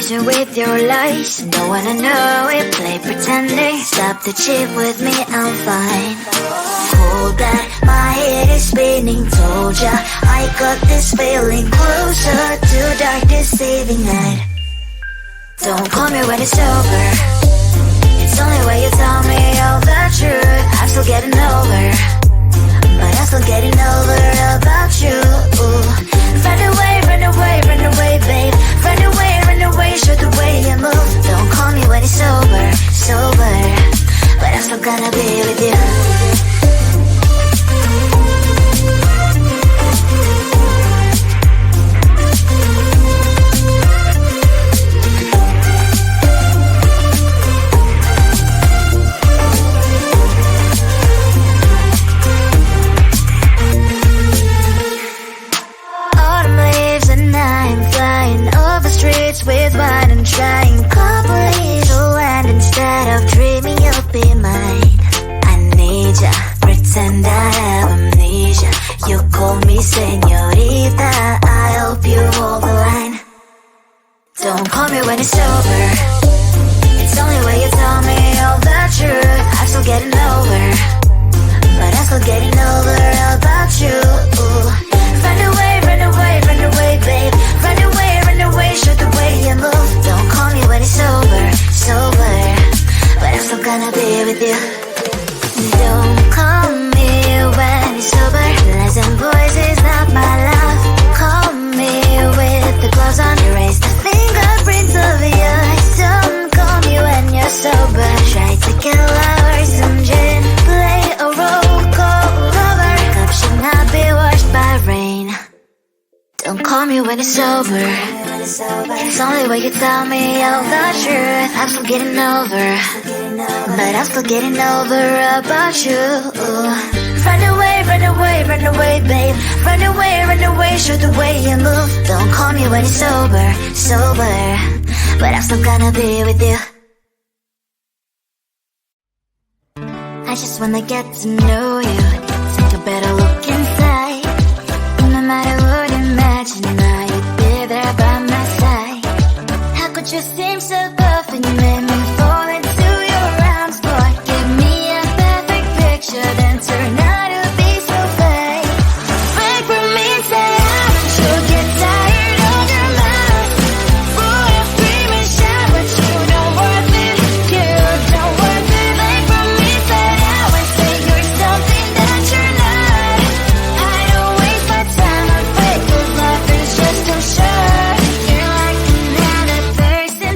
illusion with your lies. Don't wanna know it, play pretending. Stop the cheat with me, I'm fine. Hold that, my head is spinning. Told ya, I got this feeling. Closer to dark, deceiving night. Don't call me when it's over. It's only when you tell me all the truth. I'm still getting over, but I'm still getting over about you. Run away, run away, run away, babe. Run away, show the way you move. Don't call me when it's sober, sober, but I'm still gonna be with you. With wine and trying company to land instead of dreaming you'll be mine. I need ya, pretend I have amnesia. You call me señorita, I hope you hold the line. Don't call me when it's over. It's only when you tell me all the truth. I'm still getting over, but I'm still getting over about you. Run away, run away, run away, babe. Run away, show the way you move. Don't call me when it's sober, sober, but I'm still gonna be with you. Don't call me when it's sober. Pleasant voice is not my love. Call me with the gloves on. Erase the fingerprints of your eyes. Don't call me when you're sober. Try to kill our some gin. Play a roll call lover. Cup should not be washed by rain. Don't call me when it's sober. It's only when you tell me all the truth. I'm still getting over, but I'm still getting over about you. Run away, run away, run away, babe. Run away, show the way you move. Don't call me when it's sober, sober, but I'm still gonna be with you. I just wanna get to know you. Take a better look inside. No matter what, imagine now you'd be there by my side. How could you seem so perfect? You made me fall into your arms. Boy, give me a perfect picture, then turn out to be so fake. Break from me and say haven't you get tired of your mouth? Boy, I scream and shout, but you don't worth it. You don't worth it. Break from me, say out and say you're something that you're not. I don't waste my time, I'm fake, 'cause life is just too short. You're like another person.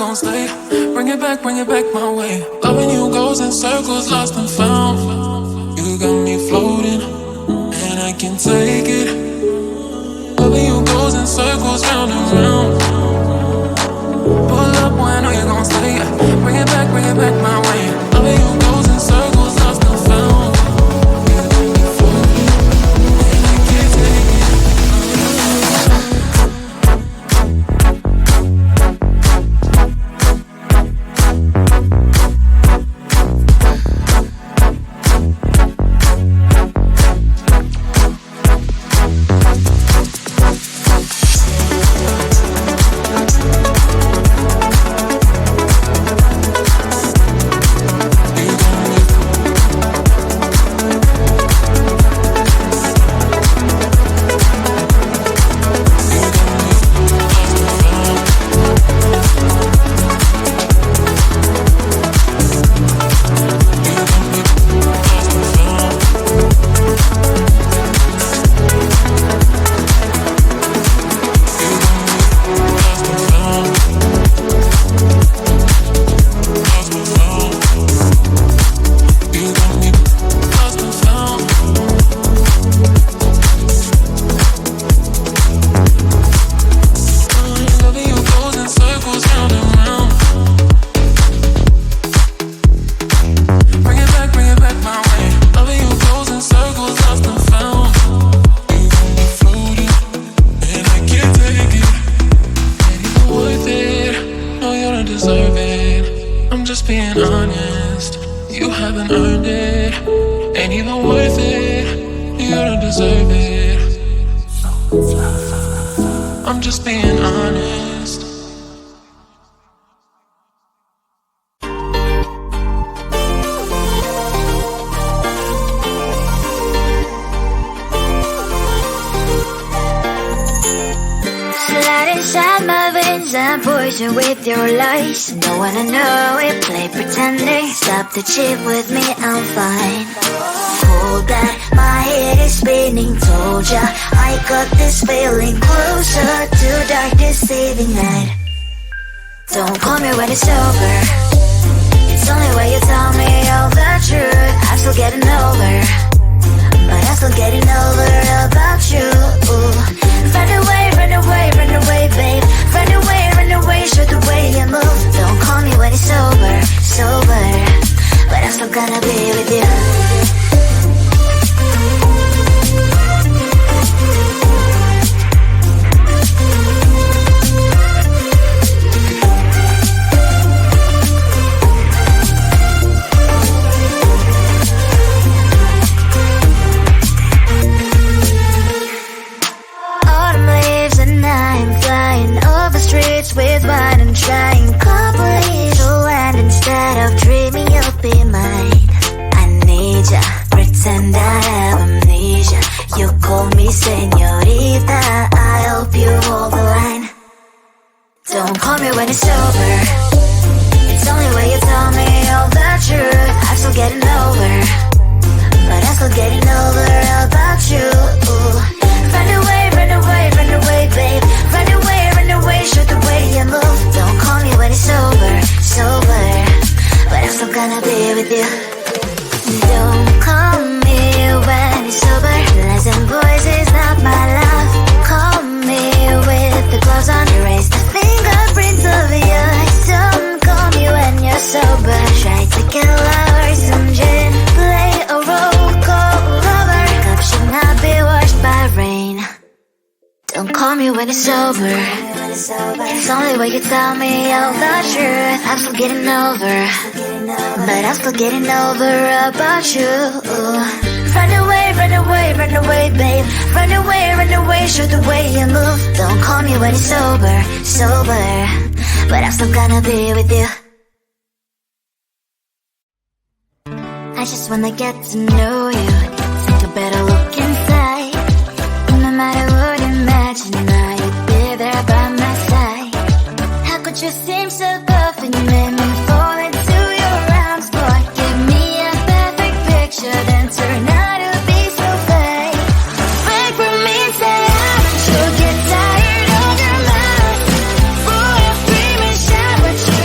gon' stay. Bring it back my way. Loving you goes in circles, lost and found. You got me floating, and I can take it. Loving you goes in circles, round and round. Pull up when I know you gon' stay. Bring it back my way. Loving you goes in circles, lost and found. You got me floating, and I can't take it. With your lies, don't wanna know it, play pretending. Stop the cheat with me, I'm fine. Hold that, my head is spinning. Told ya, I got this feeling closer to dark deceiving night. Don't call me when it's over. It's only when you tell me all the truth. I'm still getting over, but I'm still getting over about you. Run away, run away, run away, babe. Run away, run away, show the way you move. Don't call me when it's sober, but I'm still gonna be with you. With wine and trying couple little and instead of dreaming you'll be mine. I need ya, pretend I have amnesia. You call me señorita, I hope you hold the line. Don't call me when it's over. It's only when you tell me all the truth. I'm still getting over, but I'm still getting over about you. Run away, run away, run away, babe. Run away, show the way you move. Don't call me when it's sober, but I'm still gonna be with you. Don't call me when it's sober. Lies and boys is not my love. Call me with the gloves on. Erase the fingerprints of your eyes. Don't call me when you're sober. Try to get lower, some gin. Play a role, call lover. Cup should not be washed by rain. Don't call me when it's sober. It's only when you tell me all the truth. I'm still getting over, but I'm still getting over about you. Run away, run away, run away, babe. Run away, show the way you move. Don't call me when it's sober, but I'm still gonna be with you. I just wanna get to know you, take a better look inside. No matter what, imagine now you'd be there by my side. How could you seem so tough and you made me fall into your arms? Boy, give me a perfect picture, then turn out to be so fake. Break from me, say I'm sure get tired of your mouth. Boy, I scream and shout, but you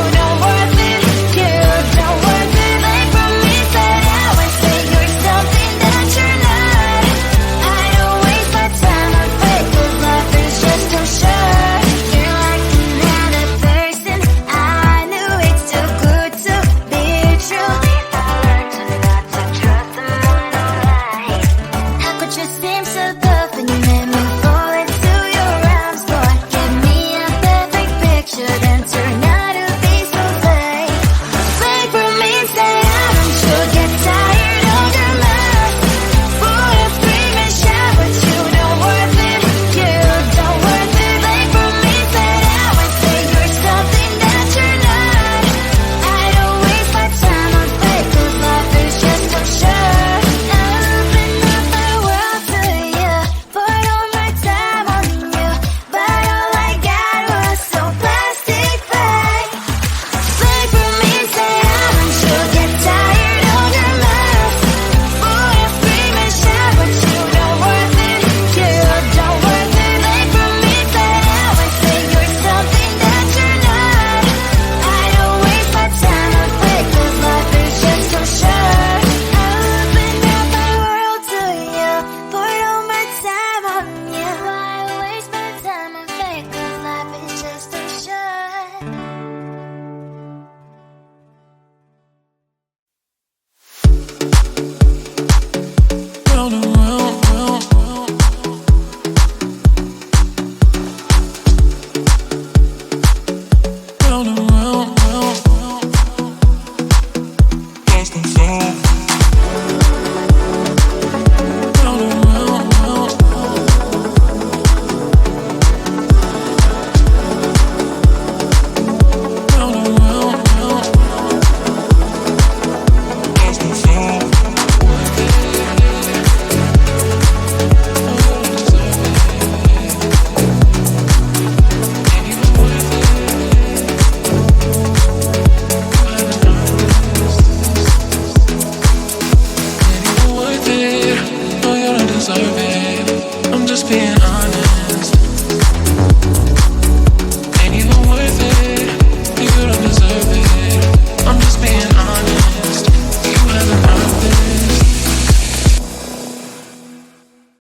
move.